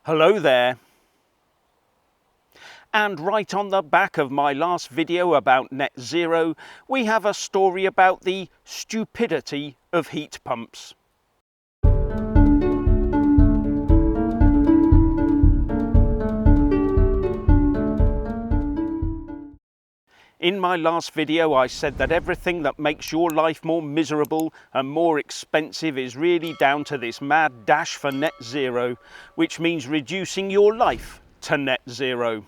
Hello there. And right on the back of my last video about net zero, we have a story about the stupidity of heat pumps. In my last video I said that everything that makes your life more miserable and more expensive is really down to this mad dash for net zero, which means reducing your life to net zero.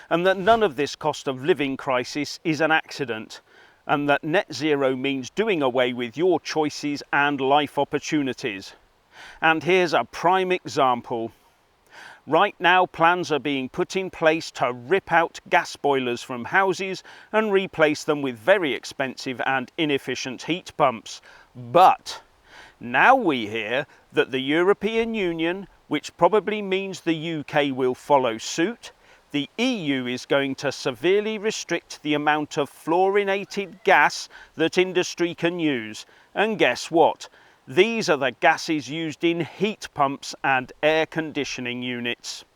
And that none of this cost of living crisis is an accident, and that net zero means doing away with your choices and life opportunities. And here's a prime example. Right now, plans are being put in place to rip out gas boilers from houses and replace them with very expensive and inefficient heat pumps. But now we hear that the European Union, which probably means the UK will follow suit, the EU is going to severely restrict the amount of fluorinated gas that industry can use. And guess what? These are the gases used in heat pumps and air conditioning units.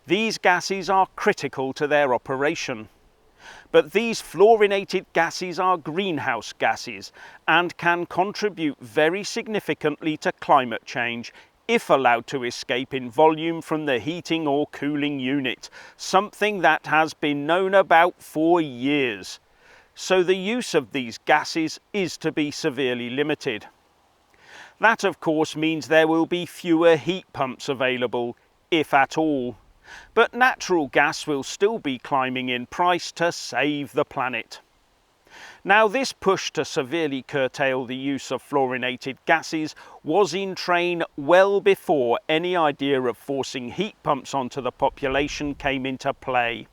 These gases are critical to their operation. But these fluorinated gases are greenhouse gases and can contribute very significantly to climate change if allowed to escape in volume from the heating or cooling unit, something that has been known about for years. So the use of these gases is to be severely limited. That of course means there will be fewer heat pumps available, if at all. But natural gas will still be climbing in price to save the planet. Now, this push to severely curtail the use of fluorinated gases was in train well before any idea of forcing heat pumps onto the population came into play.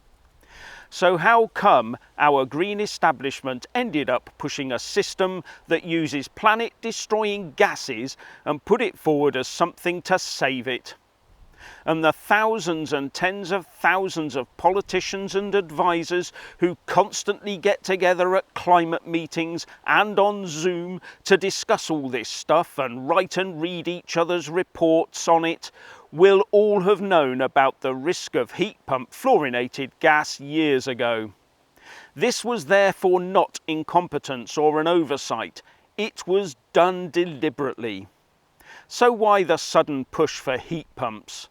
So how come our green establishment ended up pushing a system that uses planet-destroying gases and put it forward as something to save it? And the thousands and tens of thousands of politicians and advisors who constantly get together at climate meetings and on Zoom to discuss all this stuff and write and read each other's reports on it will all have known about the risk of heat pump fluorinated gas years ago. This was therefore not incompetence or an oversight. It was done deliberately. So why the sudden push for heat pumps?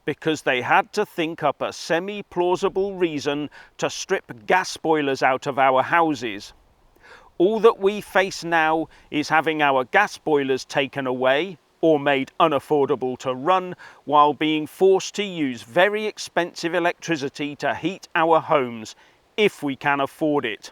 Because they had to think up a semi-plausible reason to strip gas boilers out of our houses. All that we face now is having our gas boilers taken away or made unaffordable to run while being forced to use very expensive electricity to heat our homes, if we can afford it.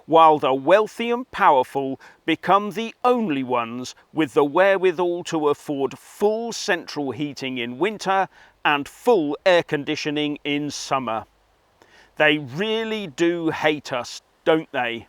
While the wealthy and powerful become the only ones with the wherewithal to afford full central heating in winter and full air conditioning in summer. They really do hate us, don't they?